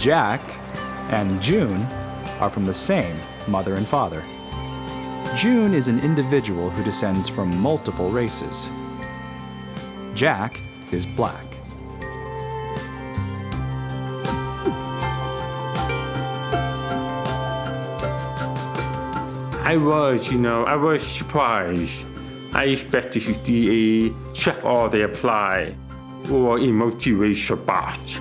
Jack and June are from the same mother and father. June is an individual who descends from multiple races. Jack is black. I was surprised. I expected to see a check all they apply or a multiracial bot.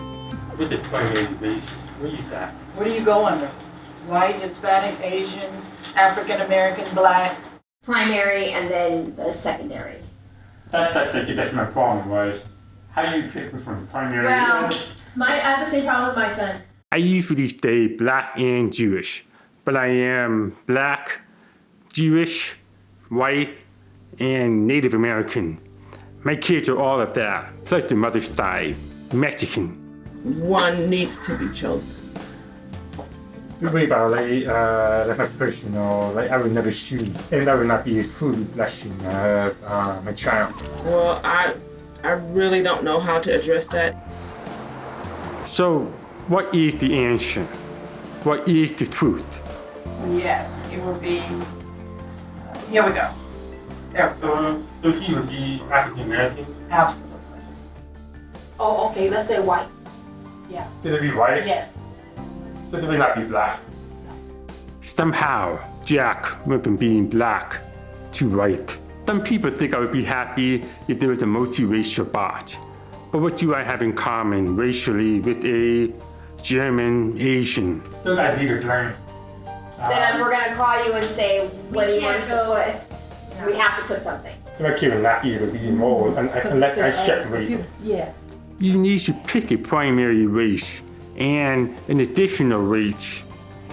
With the primary race, what is that? What do you go under? White, Hispanic, Asian, African American, black? Primary and then the secondary. That's my problem was, how do you pick from primary? Well, I have the same problem with my son. I usually stay black and Jewish, but I am black, Jewish, white, and Native American. My kids are all of that, plus the mother's side, Mexican. One needs to be chosen. What about like my personal, I would never shoot, and that would not be a full reflection of my child. Well, I really don't know how to address that. So, what is the answer? What is the truth? Yes, it would be, here we go. There. So he would be African American? Absolutely. Oh, okay, let's say white. Yeah. Should it be white? Yes. Should it not be black? Somehow, Jack went from being black to white. Some people think I would be happy if there was a multiracial bot. But what do I have in common racially with a German Asian? Don't I need a learn? Then we're gonna call you and say, what do you want us to put? We have to put something. I can't not either be involved unless I separate. Yeah. You need to pick a primary race and an additional race.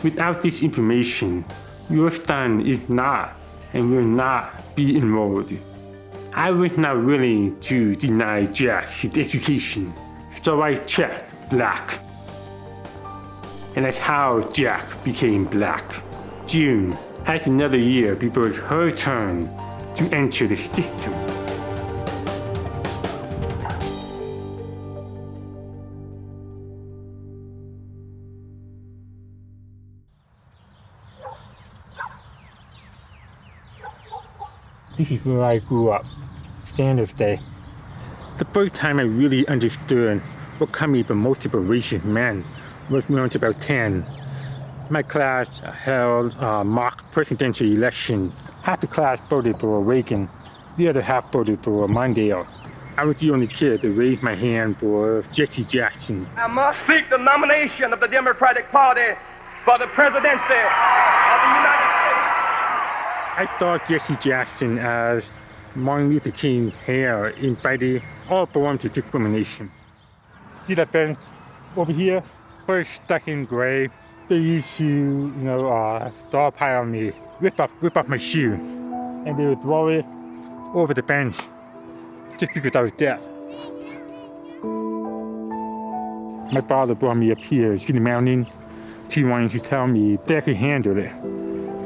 Without this information, your son is not and will not be enrolled. I was not willing to deny Jack his education, so I checked black. And that's how Jack became black. June has another year before it's her turn to enter the system. This is where I grew up, Standards Day. The first time I really understood what coming from multiple races meant was when I was about 10. My class held a mock presidential election. Half the class voted for Reagan, the other half voted for Mondale. I was the only kid that raised my hand for Jesse Jackson. I must seek the nomination of the Democratic Party for the presidency of the United States. I thought Jesse Jackson as Martin Luther King's heir embodied all forms of discrimination. See that bench over here? First stuck in gray. They used to, throw a pile on me, rip up my shoe, and they would throw it over the bench just because I was deaf. My father brought me up here to the mountain. He wanted to tell me that I could handle it,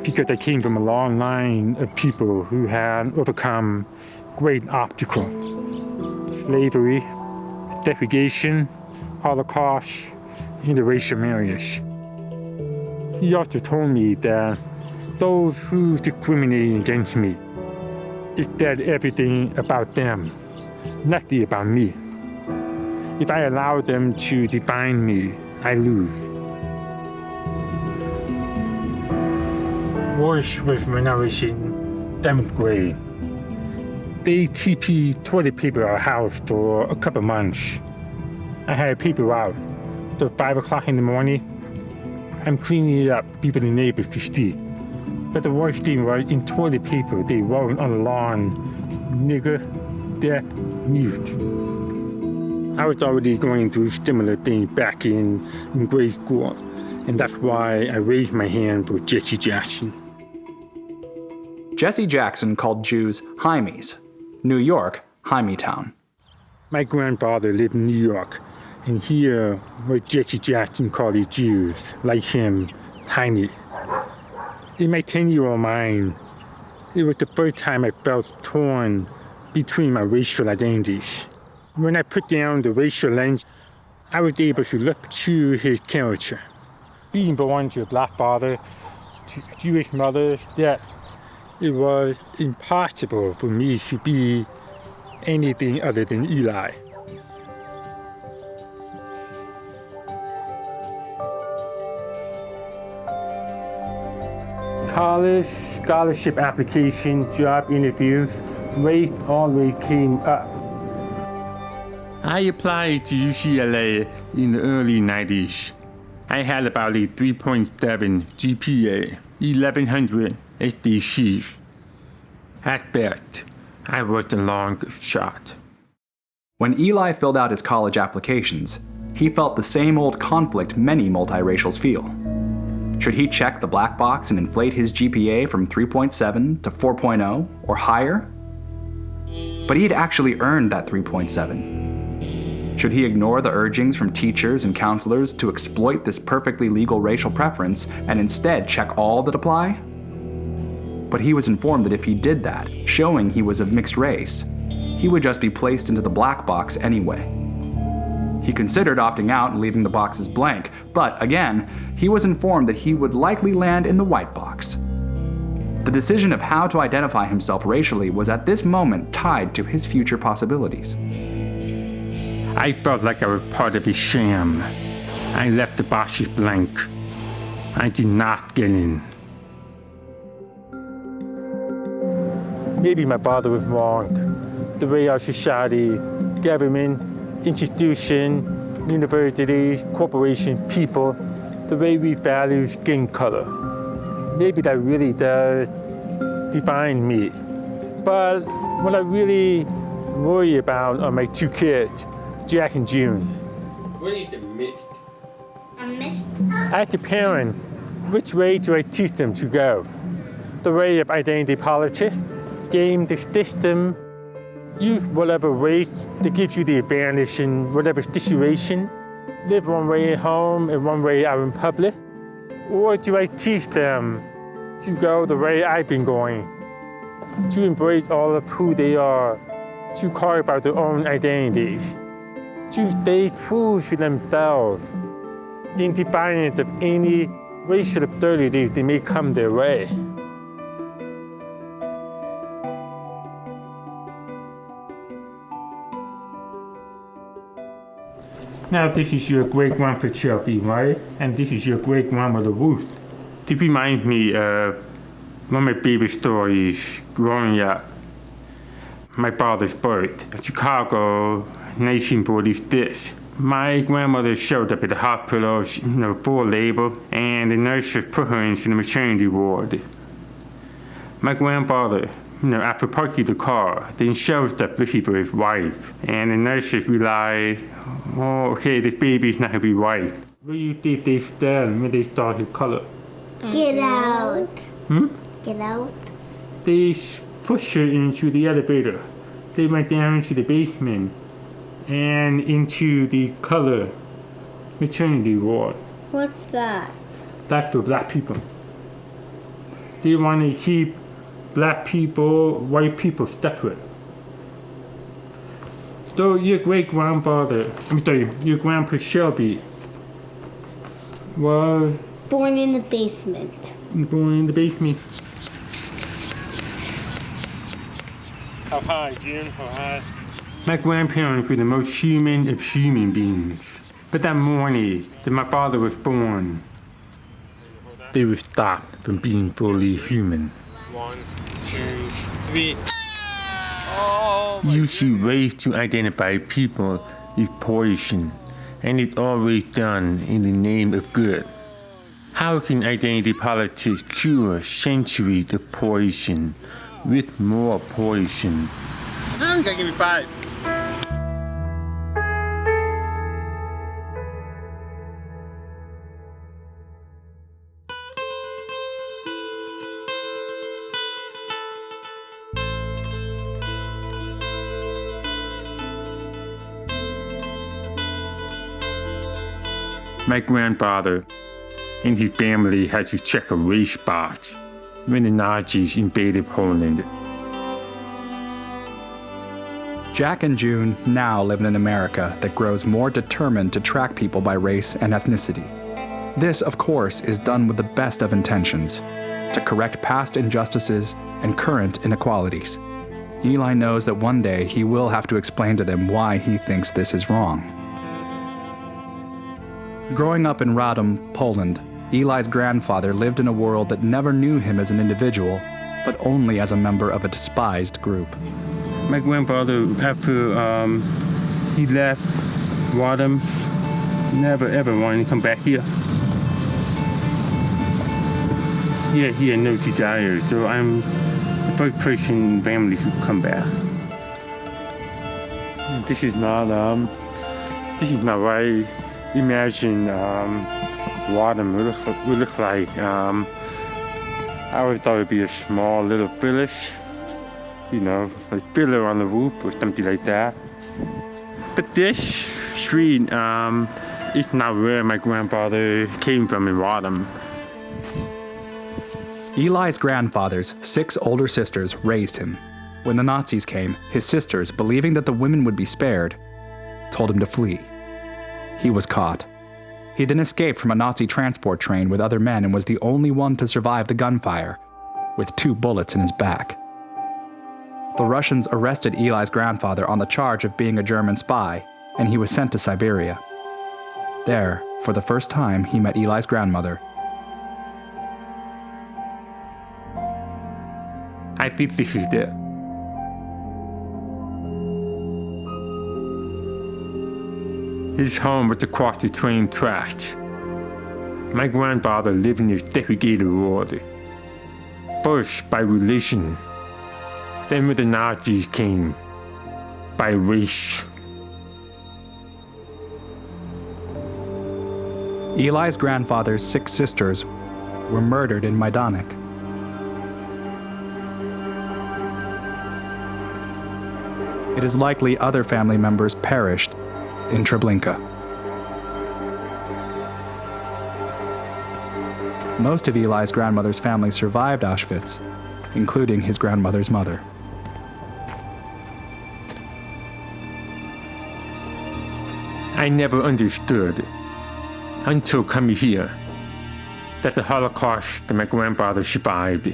because I came from a long line of people who had overcome great obstacles. Slavery, segregation, Holocaust, interracial marriage. He also told me that those who discriminate against me, it said everything about them, nothing about me. If I allow them to define me, I lose. Worse was when I was in 7th grade. They TP toilet paper our house for a couple months. I had paper out. So 5 o'clock in the morning, I'm cleaning it up before the neighbors could see. But the worst thing was, in toilet paper, they wrote on the lawn, nigger, deaf, mute. I was already going through similar things back in grade school, and that's why I raised my hand for Jesse Jackson. Jesse Jackson called Jews Hymies. New York, Hymietown. My grandfather lived in New York, and here was Jesse Jackson called the Jews, like him, Hymy. In my 10-year-old mind, it was the first time I felt torn between my racial identities. When I put down the racial lens, I was able to look to his character. Being born to a black father, to a Jewish mother, that it was impossible for me to be anything other than Eli. College, scholarship application, job interviews, race always came up. I applied to UCLA in the early 90s. I had about a 3.7 GPA, 1,100 SDCs. At best, I was the long shot. When Eli filled out his college applications, he felt the same old conflict many multiracials feel. Should he check the black box and inflate his GPA from 3.7 to 4.0 or higher? But he had actually earned that 3.7. Should he ignore the urgings from teachers and counselors to exploit this perfectly legal racial preference and instead check all that apply? But he was informed that if he did that, showing he was of mixed race, he would just be placed into the black box anyway. He considered opting out and leaving the boxes blank, but again, he was informed that he would likely land in the white box. The decision of how to identify himself racially was at this moment tied to his future possibilities. I felt like I was part of a sham. I left the boxes blank. I did not get in. Maybe my father was wrong. The way our society, government, institution, universities, corporation, people, the way we value skin color. Maybe that really does define me. But what I really worry about are my two kids, Jack and June. What is the mist? A mist? As a parent, which way do I teach them to go? The way of identity politics, game the system, use whatever race that gives you the advantage in whatever situation, live one way at home and one way out in public? Or do I teach them to go the way I've been going, to embrace all of who they are, to carve out their own identities, to stay true to themselves in defiance of any racial absurdity that may come their way? Now this is your great-grandpa Shelby, right? And this is your great-grandmother Ruth. It reminds me of one of my favorite stories growing up. My father's birth in Chicago, 1946. My grandmother showed up at the hospital, full labor, and the nurses put her into the maternity ward. My grandfather, after parking the car, then shows up looking for his wife. And the nurses realized, oh, okay, this baby's not gonna be white. Where do you think they stand when they started color? Get out. Get out. They pushed her into the elevator. They went down into the basement and into the color maternity ward. What's that? That's for black people. They want to keep black people, white people separate. So your great-grandfather, your grandpa Shelby was born in the basement. Born in the basement. How high, Jim? How high? My grandparents were the most human of human beings. But that morning that my father was born, they were stopped from being fully human. 1, 2, 3. Using race to identify people is poison, and it's always done in the name of good. How can identity politics cure centuries of poison with more poison? You gotta give me 5. My grandfather and his family had to check a race box when the Nazis invaded Poland. Jack and June now live in an America that grows more determined to track people by race and ethnicity. This, of course, is done with the best of intentions, to correct past injustices and current inequalities. Eli knows that one day he will have to explain to them why he thinks this is wrong. Growing up in Radom, Poland, Eli's grandfather lived in a world that never knew him as an individual, but only as a member of a despised group. My grandfather, after he left Radom, never ever wanted to come back here. He had no desire, so I'm the first person in the family who's come back. This is not what I imagine Radom would look like. I always thought it would be a small little village, like pillar on the roof or something like that. But this street is not where my grandfather came from in Radom. Eli's grandfather's 6 older sisters raised him. When the Nazis came, his sisters, believing that the women would be spared, told him to flee. He was caught. He then escaped from a Nazi transport train with other men and was the only one to survive the gunfire, with 2 bullets in his back. The Russians arrested Eli's grandfather on the charge of being a German spy, and he was sent to Siberia. There, for the first time, he met Eli's grandmother. I think this is it. His home was across the train tracks. My grandfather lived in a segregated world. First by religion, then when the Nazis came, by race. Eli's grandfather's 6 sisters were murdered in Majdanek. It is likely other family members perished in Treblinka. Most of Eli's grandmother's family survived Auschwitz, including his grandmother's mother. I never understood, until coming here, that the Holocaust that my grandfather survived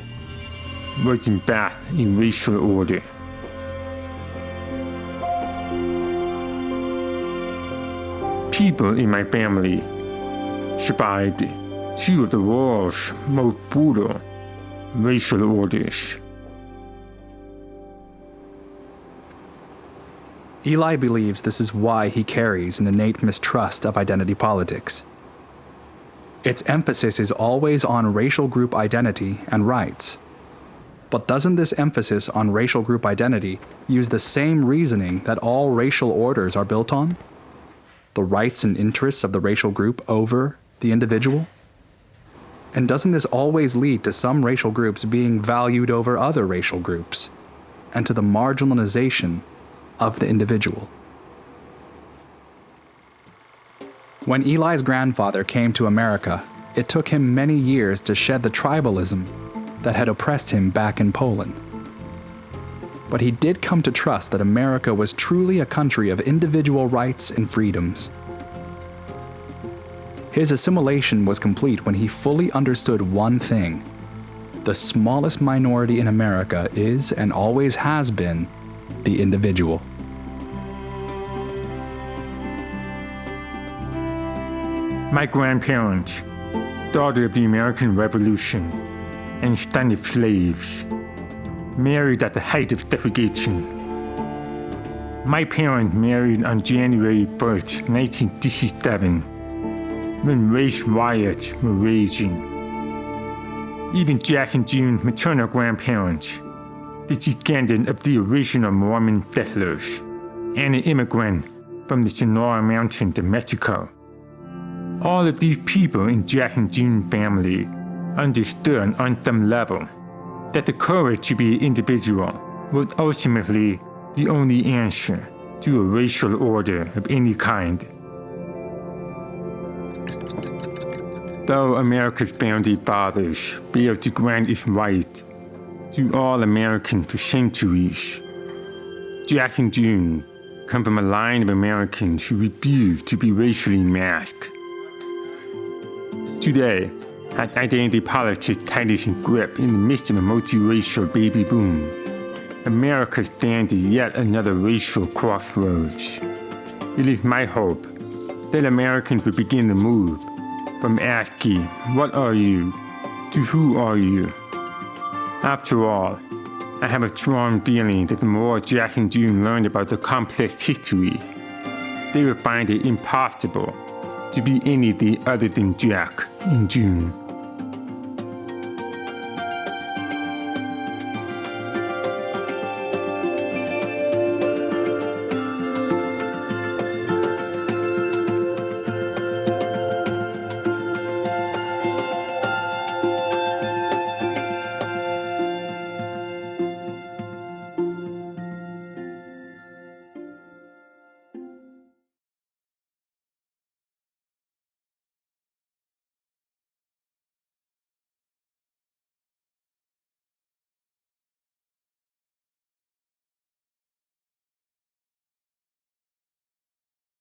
was in fact in racial order. People in my family survived 2 of the world's most brutal racial orders. Eli believes this is why he carries an innate mistrust of identity politics. Its emphasis is always on racial group identity and rights. But doesn't this emphasis on racial group identity use the same reasoning that all racial orders are built on? The rights and interests of the racial group over the individual? And doesn't this always lead to some racial groups being valued over other racial groups, and to the marginalization of the individual? When Eli's grandfather came to America, it took him many years to shed the tribalism that had oppressed him back in Poland. But he did come to trust that America was truly a country of individual rights and freedoms. His assimilation was complete when he fully understood one thing: the smallest minority in America is and always has been the individual. My grandparents, daughter of the American Revolution and enslaved slaves, married at the height of segregation. My parents married on January 1st, 1967, when race riots were raging. Even Jack and June's maternal grandparents, the descendant of the original Mormon settlers, and an immigrant from the Sonora Mountains of Mexico. All of these people in Jack and June's family understood on some level that the courage to be an individual was ultimately the only answer to a racial order of any kind. Though America's founding fathers failed to grant its right to all Americans for centuries, Jack and June come from a line of Americans who refuse to be racially masked. Today, as identity politics tightens grip in the midst of a multiracial baby boom, America stands at yet another racial crossroads. It is my hope that Americans will begin to move from asking, "What are you?" to "Who are you?" After all, I have a strong feeling that the more Jack and June learn about the complex history, they will find it impossible to be anything other than Jack and June.